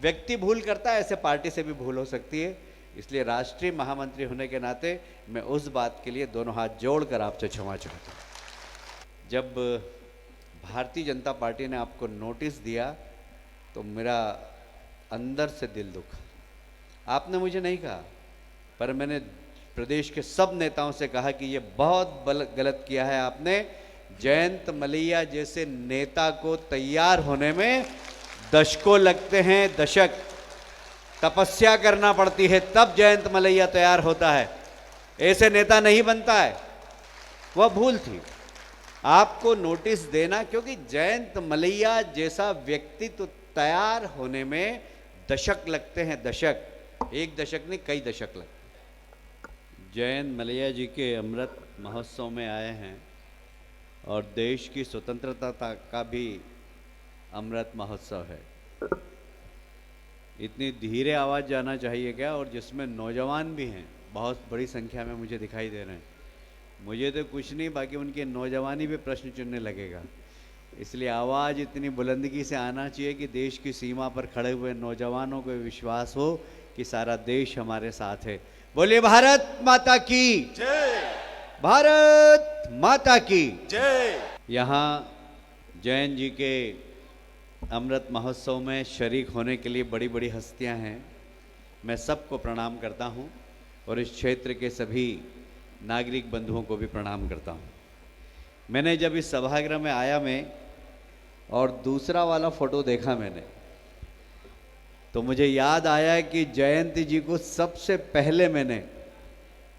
व्यक्ति भूल करता है, ऐसे पार्टी से भी भूल हो सकती है। इसलिए राष्ट्रीय महामंत्री होने के नाते मैं उस बात के लिए दोनों हाथ जोड़कर आपसे क्षमा चाहता हूँ। जब भारतीय जनता पार्टी ने आपको नोटिस दिया तो मेरा अंदर से दिल दुखा। आपने मुझे नहीं कहा, पर मैंने प्रदेश के सब नेताओं से कहा कि ये बहुत गलत किया है आपने। जयंत मलैया जैसे नेता को तैयार होने में दशकों लगते हैं, दशक तपस्या करना पड़ती है, तब जयंत मलैया तैयार होता है। ऐसे नेता नहीं बनता है। वह भूल थी आपको नोटिस देना, क्योंकि जयंत मलैया जैसा व्यक्तित्व तैयार होने में दशक लगते हैं, दशक, एक दशक नहीं कई दशक लगते। जयंत मलैया जी के अमृत महोत्सव में आए हैं और देश की स्वतंत्रता का भी अमृत महोत्सव है। इतनी धीरे आवाज़ जाना चाहिए क्या? और जिसमें नौजवान भी हैं, बहुत बड़ी संख्या में मुझे दिखाई दे रहे हैं। मुझे तो कुछ नहीं, बाकी उनके नौजवानी पे प्रश्न चिन्ह लगेगा। इसलिए आवाज़ इतनी बुलंदगी से आना चाहिए कि देश की सीमा पर खड़े हुए नौजवानों को विश्वास हो कि सारा देश हमारे साथ है। बोलिए भारत माता की जय, भारत माता की जय। यहाँ जयंत जी के अमृत महोत्सव में शरीक होने के लिए बड़ी बड़ी हस्तियां हैं। मैं सबको प्रणाम करता हूं और इस क्षेत्र के सभी नागरिक बंधुओं को भी प्रणाम करता हूं। मैंने जब इस सभागृह में आया मैं और दूसरा वाला फोटो देखा मैंने, तो मुझे याद आया कि जयंत जी को सबसे पहले मैंने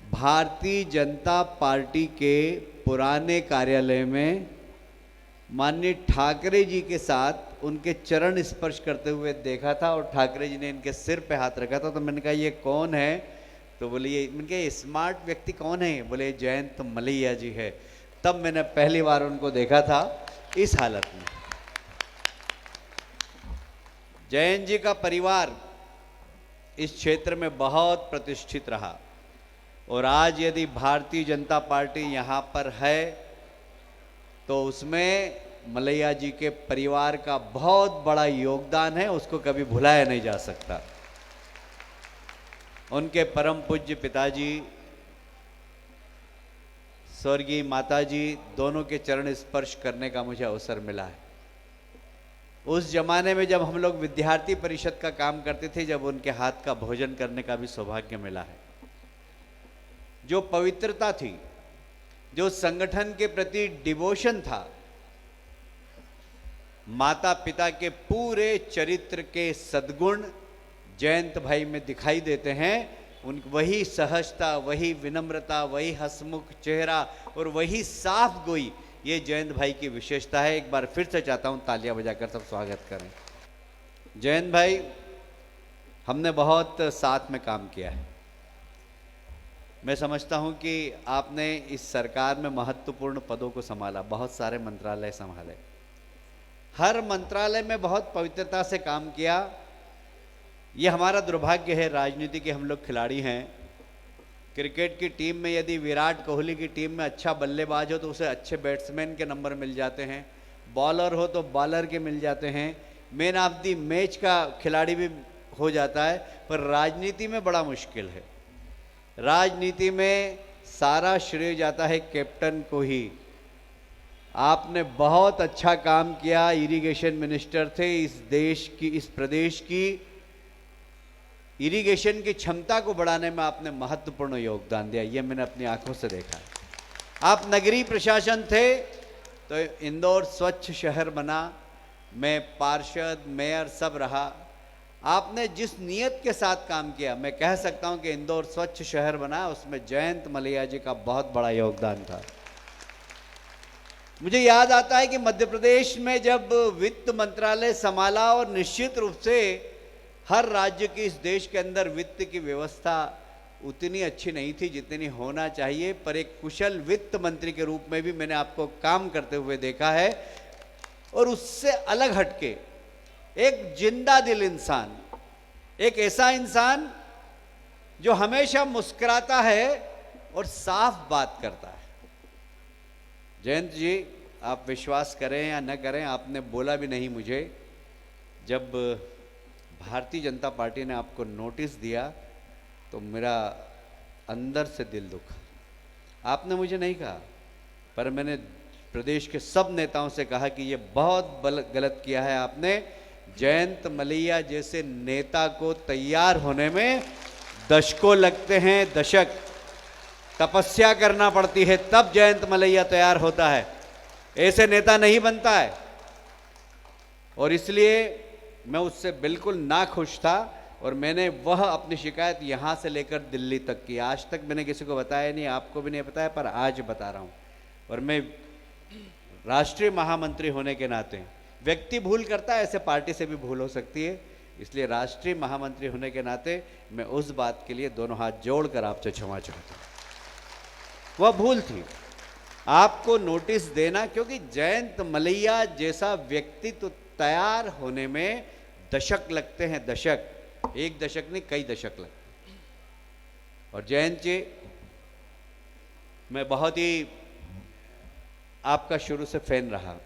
भारतीय जनता पार्टी के पुराने कार्यालय में माननीय ठाकरे जी के साथ उनके चरण स्पर्श करते हुए देखा था और ठाकरे जी ने इनके सिर पे हाथ रखा था। तो मैंने कहा ये कौन है? तो बोले ये इनके स्मार्ट व्यक्ति कौन है? बोले जयंत मलैया जी है। तब मैंने पहली बार उनको देखा था इस हालत में। जयंत जी का परिवार इस क्षेत्र में बहुत प्रतिष्ठित रहा और आज यदि भारतीय जनता पार्टी यहाँ पर है तो उसमें मलैया जी के परिवार का बहुत बड़ा योगदान है, उसको कभी भुलाया नहीं जा सकता। उनके परम पूज्य पिताजी स्वर्गीय माताजी दोनों के चरण स्पर्श करने का मुझे अवसर मिला है। उस जमाने में जब हम लोग विद्यार्थी परिषद का काम करते थे, जब उनके हाथ का भोजन करने का भी सौभाग्य मिला है। जो पवित्रता थी, जो संगठन के प्रति डिवोशन था, माता पिता के पूरे चरित्र के सद्गुण जयंत भाई में दिखाई देते हैं। उन वही सहजता, वही विनम्रता, वही हंसमुख चेहरा और वही साफ गोई, ये जयंत भाई की विशेषता है। एक बार फिर से चाहता हूं तालियां बजाकर सब स्वागत करें। जयंत भाई, हमने बहुत साथ में काम किया है। मैं समझता हूं कि आपने इस सरकार में महत्वपूर्ण पदों को संभाला, बहुत सारे मंत्रालय संभाले, हर मंत्रालय में बहुत पवित्रता से काम किया। ये हमारा दुर्भाग्य है राजनीति के, हम लोग खिलाड़ी हैं। क्रिकेट की टीम में यदि विराट कोहली की टीम में अच्छा बल्लेबाज हो तो उसे अच्छे बैट्समैन के नंबर मिल जाते हैं, बॉलर हो तो बॉलर के मिल जाते हैं, मैन ऑफ द मैच का खिलाड़ी भी हो जाता है। पर राजनीति में बड़ा मुश्किल है। राजनीति में सारा श्रेय जाता है कैप्टन को ही। आपने बहुत अच्छा काम किया, इरिगेशन मिनिस्टर थे। इस देश की, इस प्रदेश की इरिगेशन की क्षमता को बढ़ाने में आपने महत्वपूर्ण योगदान दिया, ये मैंने अपनी आंखों से देखा है। आप नगरीय प्रशासन थे तो इंदौर स्वच्छ शहर बना, मैं पार्षद, मेयर सब रहा। आपने जिस नियत के साथ काम किया, मैं कह सकता हूं कि इंदौर स्वच्छ शहर बना, उसमें जयंत मलैया जी का बहुत बड़ा योगदान था। मुझे याद आता है कि मध्य प्रदेश में जब वित्त मंत्रालय संभाला और निश्चित रूप से हर राज्य की, इस देश के अंदर वित्त की व्यवस्था उतनी अच्छी नहीं थी जितनी होना चाहिए, पर एक कुशल वित्त मंत्री के रूप में भी मैंने आपको काम करते हुए देखा है। और उससे अलग हटके एक जिंदा दिल इंसान, एक ऐसा इंसान जो हमेशा मुस्कुराता है और साफ बात करता है। जयंत जी, आप विश्वास करें या न करें, आपने बोला भी नहीं मुझे, जब भारतीय जनता पार्टी ने आपको नोटिस दिया तो मेरा अंदर से दिल दुखा। आपने मुझे नहीं कहा, पर मैंने प्रदेश के सब नेताओं से कहा कि ये बहुत गलत किया है आपने। जयंत मलैया जैसे नेता को तैयार होने में दशकों लगते हैं, दशक तपस्या करना पड़ती है, तब जयंत मलैया तैयार होता है, ऐसे नेता नहीं बनता है। और इसलिए मैं उससे बिल्कुल नाखुश था और मैंने वह अपनी शिकायत यहाँ से लेकर दिल्ली तक की। आज तक मैंने किसी को बताया नहीं, आपको भी नहीं बताया, पर आज बता रहा हूँ। और मैं राष्ट्रीय महामंत्री होने के नाते, व्यक्ति भूल करता है, ऐसे पार्टी से भी भूल हो सकती है, इसलिए राष्ट्रीय महामंत्री होने के नाते मैं उस बात के लिए दोनों हाथ जोड़कर आपसे क्षमा चाहता हूँ। वह भूल थी आपको नोटिस देना, क्योंकि जयंत मलैया जैसा व्यक्तित्व तैयार होने में दशक लगते हैं, दशक, एक दशक नहीं कई दशक लगते हैं। और जयंत जी, मैं बहुत ही आपका शुरू से फैन रहा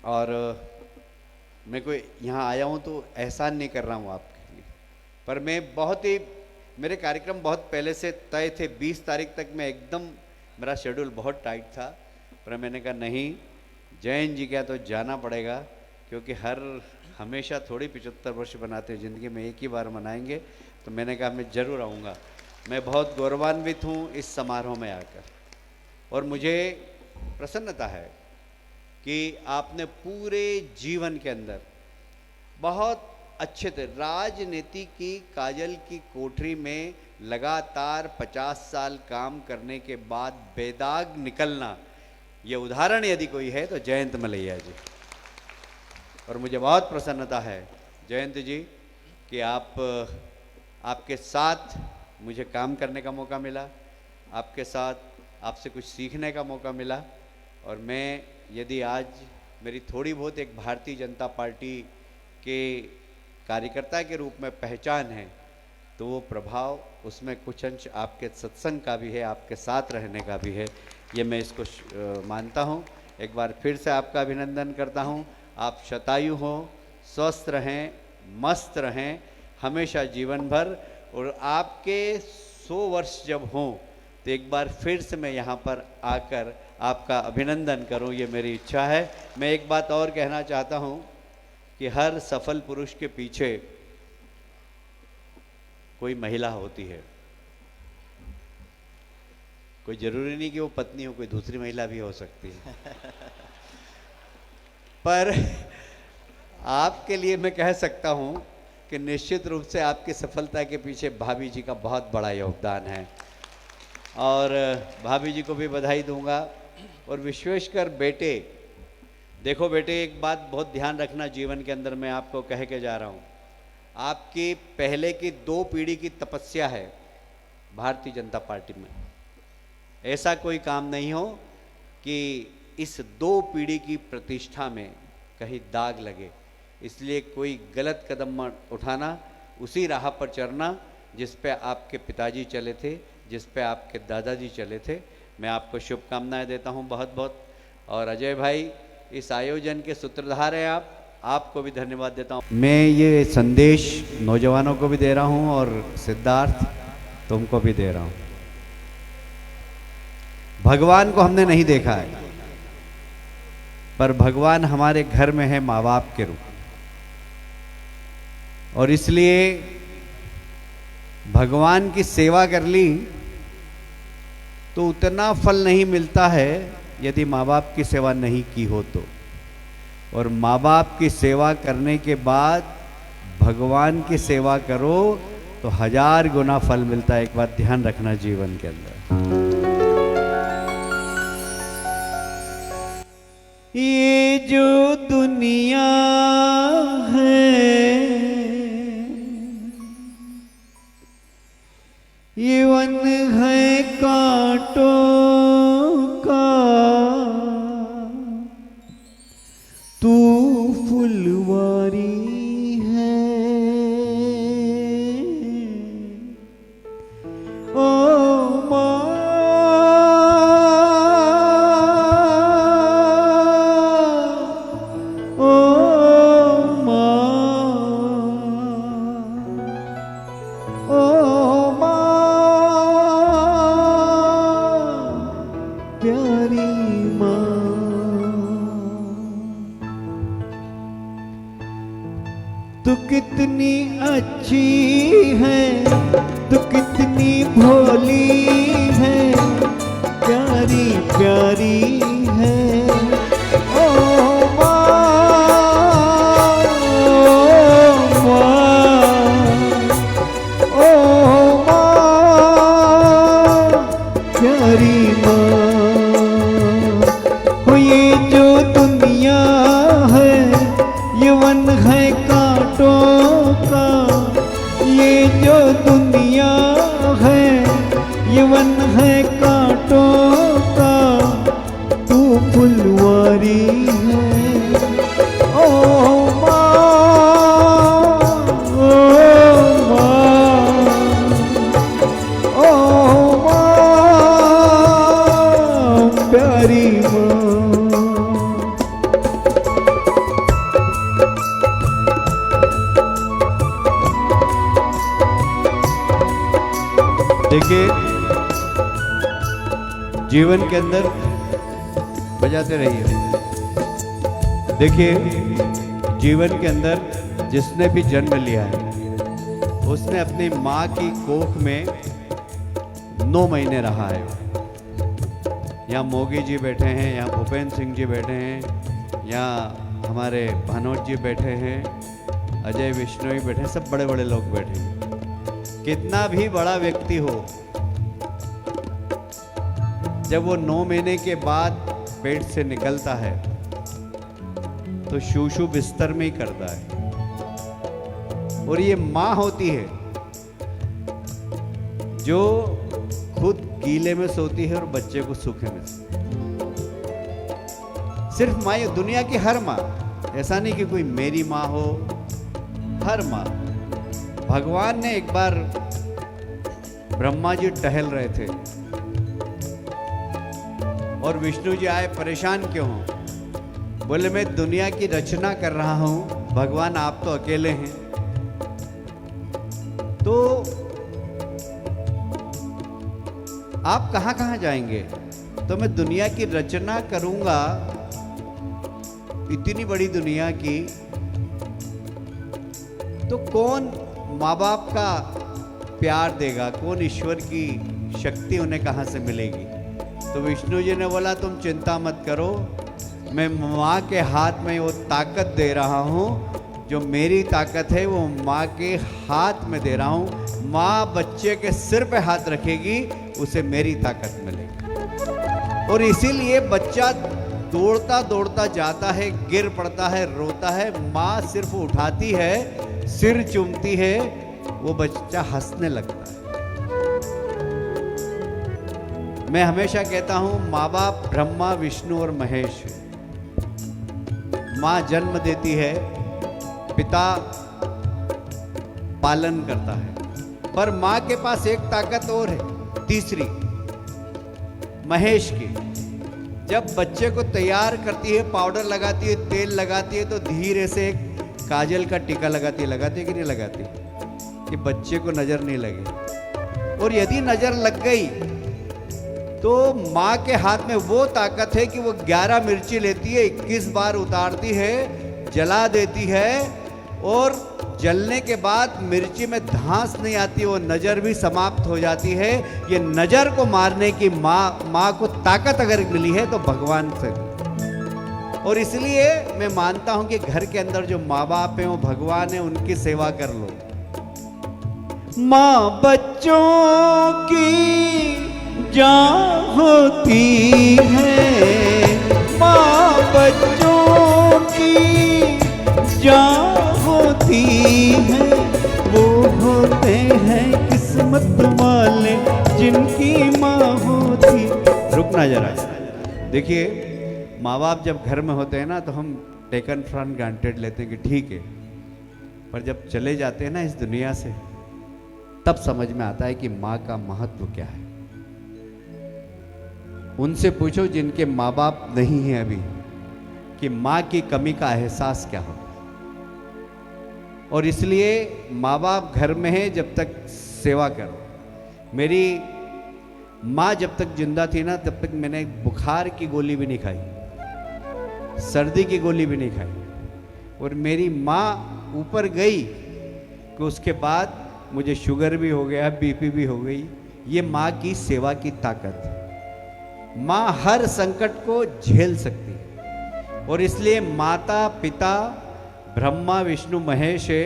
और मैं कोई यहाँ आया हूँ तो एहसान नहीं कर रहा हूँ आपके लिए, पर मैं बहुत ही, मेरे कार्यक्रम बहुत पहले से तय थे। 20 तारीख तक मैं एकदम, मेरा शेड्यूल बहुत टाइट था, पर मैंने कहा नहीं, जयंत जी क्या तो जाना पड़ेगा, क्योंकि हमेशा थोड़ी 75 वर्ष बनाते हैं, ज़िंदगी में एक ही बार मनाएंगे, तो मैंने कहा मैं ज़रूर आऊँगा। मैं बहुत गौरवान्वित हूँ इस समारोह में आकर, और मुझे प्रसन्नता है कि आपने पूरे जीवन के अंदर बहुत अच्छे थे। राजनीति की काजल की कोठरी में लगातार 50 साल काम करने के बाद बेदाग निकलना, ये उदाहरण यदि कोई है तो जयंत मलैया जी। और मुझे बहुत प्रसन्नता है जयंत जी कि आपके साथ मुझे काम करने का मौका मिला, आपके साथ आपसे कुछ सीखने का मौका मिला। और मैं, यदि आज मेरी थोड़ी बहुत एक भारतीय जनता पार्टी के कार्यकर्ता के रूप में पहचान है, तो वो प्रभाव, उसमें कुछ अंश आपके सत्संग का भी है, आपके साथ रहने का भी है, ये मैं इसको मानता हूँ। एक बार फिर से आपका अभिनंदन करता हूँ। आप शतायु हों, स्वस्थ रहें, मस्त रहें हमेशा जीवन भर, और आपके 100 वर्ष जब हों तो एक बार फिर से मैं यहाँ पर आकर आपका अभिनंदन करूँ, ये मेरी इच्छा है। मैं एक बात और कहना चाहता हूँ कि हर सफल पुरुष के पीछे कोई महिला होती है। कोई जरूरी नहीं कि वो पत्नी हो, कोई दूसरी महिला भी हो सकती है। पर आपके लिए मैं कह सकता हूँ कि निश्चित रूप से आपकी सफलता के पीछे भाभी जी का बहुत बड़ा योगदान है, और भाभी जी को भी बधाई दूंगा। और विश्वेश्वर बेटे, देखो बेटे, एक बात बहुत ध्यान रखना जीवन के अंदर, मैं आपको कह के जा रहा हूँ, आपकी पहले की 2 पीढ़ी की तपस्या है भारतीय जनता पार्टी में। ऐसा कोई काम नहीं हो कि इस 2 पीढ़ी की प्रतिष्ठा में कहीं दाग लगे, इसलिए कोई गलत कदम मत उठाना, उसी राह पर चलना जिस पे आपके पिताजी चले थे, जिस पे आपके दादाजी चले थे। मैं आपको शुभकामनाएं देता हूं बहुत बहुत। और अजय भाई, इस आयोजन के सूत्रधार हैं आप, आपको भी धन्यवाद देता हूं। मैं ये संदेश नौजवानों को भी दे रहा हूं और सिद्धार्थ तुमको भी दे रहा हूं। भगवान को हमने नहीं देखा है, पर भगवान हमारे घर में है माँ बाप के रूप, और इसलिए भगवान की सेवा कर ली तो उतना फल नहीं मिलता है यदि माँ बाप की सेवा नहीं की हो तो। और माँ बाप की सेवा करने के बाद भगवान की सेवा करो तो 1000 गुना फल मिलता है। एक बात ध्यान रखना जीवन के अंदर। ये जो दुनिया है, ये वन है कांटों का, तू फुलवारी है। ओ माँ, ओ कितनी अच्छी है, तू कितनी भोली है, प्यारी प्यारी है। ओ प्यारी माँ, हो ये जो दुनिया है ये वन है कांटों का, ये जो दुनिया है ये वन है कांटों का, तू फुलवारी है। ओ प्यारी देखिए, जीवन के अंदर बजाते रहिए। देखिए, जीवन के अंदर जिसने भी जन्म लिया है उसने अपनी माँ की कोख में 9 महीने रहा है। यहाँ मोगी जी बैठे हैं, यहाँ भूपेंद्र सिंह जी बैठे हैं, यहाँ हमारे भानोद जी बैठे हैं, अजय विष्णोई बैठे हैं, सब बड़े बड़े लोग बैठे हैं। कितना भी बड़ा व्यक्ति हो, जब वो 9 महीने के बाद पेट से निकलता है तो शूशु बिस्तर में ही करता है। और ये माँ होती है जो खुद गीले में सोती है और बच्चे को सूखे में। सिर्फ माँ, दुनिया की हर माँ, ऐसा नहीं कि कोई मेरी माँ हो, हर माँ। भगवान ने एक बार, ब्रह्मा जी टहल रहे थे और विष्णु जी आए, परेशान क्यों हो? बोले मैं दुनिया की रचना कर रहा हूं, भगवान आप तो अकेले हैं। तो आप कहां कहां जाएंगे? तो मैं दुनिया की रचना करूंगा, इतनी बड़ी दुनिया की, तो कौन माँ बाप का प्यार देगा, कौन ईश्वर की शक्ति उन्हें कहां से मिलेगी? तो विष्णु जी ने बोला तुम चिंता मत करो, मैं माँ के हाथ में वो ताकत दे रहा हूँ, जो मेरी ताकत है वो माँ के हाथ में दे रहा हूँ। माँ बच्चे के सिर पे हाथ रखेगी, उसे मेरी ताकत मिलेगी। और इसीलिए बच्चा दौड़ता दौड़ता जाता है, गिर पड़ता है, रोता है, माँ सिर्फ उठाती है, सिर चूमती है, वो बच्चा हंसने लगता है। मैं हमेशा कहता हूं, माँ बाप ब्रह्मा विष्णु और महेश। माँ जन्म देती है, पिता पालन करता है, पर माँ के पास एक ताकत और है, तीसरी, महेश की। जब बच्चे को तैयार करती है, पाउडर लगाती है, तेल लगाती है, तो धीरे से एक काजल का टीका लगाती है कि नहीं लगाती, कि बच्चे को नजर नहीं लगे। और यदि नजर लग गई तो माँ के हाथ में वो ताकत है कि वो 11 मिर्ची लेती है, 21 बार उतारती है, जला देती है, और जलने के बाद मिर्ची में धांस नहीं आती, वो नजर भी समाप्त हो जाती है। ये नजर को मारने की माँ को ताकत अगर मिली है तो भगवान से। और इसलिए मैं मानता हूं कि घर के अंदर जो माँ बाप हैं वो भगवान है, उनकी सेवा कर लो। माँ बच्चों की जान होती है, माँ बच्चों की जान होती है, वो होते हैं किस्मत वाले जिनकी माँ होती। रुकना जरा, देखिए, माँ बाप जब घर में होते हैं ना तो हम टेकन फॉर ग्रांटेड लेते हैं कि ठीक है, पर जब चले जाते हैं ना इस दुनिया से, तब समझ में आता है कि माँ का महत्व क्या है। उनसे पूछो जिनके माँ बाप नहीं हैं अभी, कि माँ की कमी का एहसास क्या हो। और इसलिए माँ बाप घर में है जब तक सेवा करो। मेरी माँ जब तक जिंदा थी ना, तब तक मैंने बुखार की गोली भी नहीं खाई, सर्दी की गोली भी नहीं खाई। और मेरी माँ ऊपर गई कि उसके बाद मुझे शुगर भी हो गया, बीपी भी हो गई। ये माँ की सेवा की ताकत है। माँ हर संकट को झेल सकती है और इसलिए माता पिता ब्रह्मा विष्णु महेश है,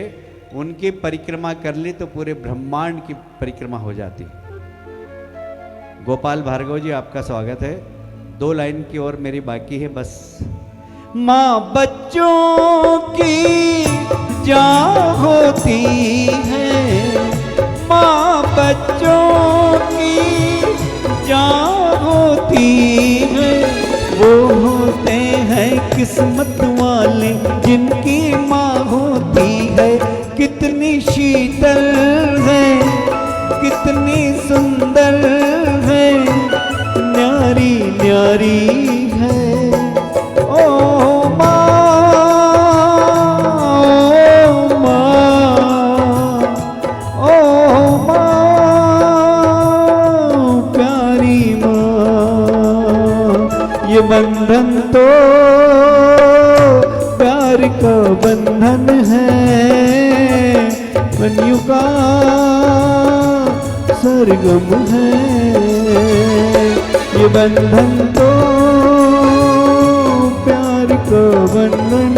उनकी परिक्रमा कर ली तो पूरे ब्रह्मांड की परिक्रमा हो जाती। गोपाल भार्गव जी आपका स्वागत है। 2 लाइन की और मेरी बाकी है बस। माँ बच्चों की जान होती है, माँ बच्चों की जान होती है, वो होते हैं किस्मत वाले जिनकी माँ होती है। कितनी शीतल है, कितनी सुंदर है, न्यारी न्यारी है। ओ माँ, ओ माँ, ओ माँ, प्यारी माँ। ये बंधन तो प्यार का बंधन है, मनियों का सरगम है। ये बंधन तो प्यार का बंधन